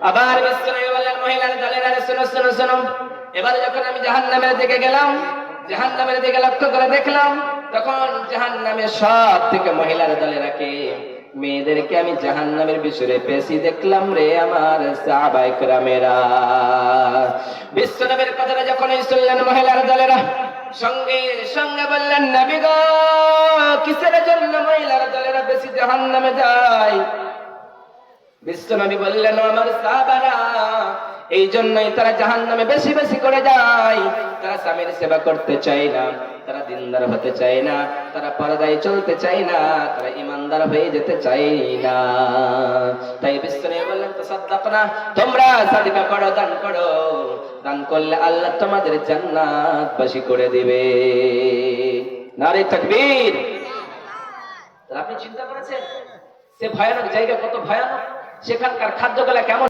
আবার বিশ্বনবী বললেন মহিলার দলেরা শুনো শুনো শুনো, এবারে যখন আমি জাহান্নামের দিকে গেলাম, জাহান্নামের দিকে লক্ষ্য করে দেখলাম, তখন জাহান্নামের সব থেকে মহিলার দলেরাকে, মেয়েদেরকে আমি জাহান্নামের ভিতরে পেছি দেখলাম রে আমার সাহাবায়ে কেরামেরা। বিশ্বনবীর কথাটা যখন শুনলেন মহিলার দলেরা সঙ্গে সঙ্গে বললেন নবী গো, কিসের জন্য মহিলার দলেরা বেশি জাহান্নামে যায়? বিশ্বনবী বললেন আমার সাহাবারা, এই জন্যই তারা জাহান্নামে বেশি বেশি করে যায়। তারা স্বামীর সেবা করতে চায় না, তারা দিনদার হতে চায় না, তারা পর্দায় চলতে চায় না, তারা ইমানদার হয়ে যেতে চায় না। তাই বিশ্বনবী বললেন তাসাদদাকনা, তোমরা সাদকা করো, দান করো, দান করলে আল্লাহ তোমাদের জান্নাতবাসী করে দিবে। নারে তাকবীর। আপনি চিন্তা করেছেন সে ভয়ানক জায়গা কত ভয়ানক, সেখানকার খাদ্যগুলা কেমন?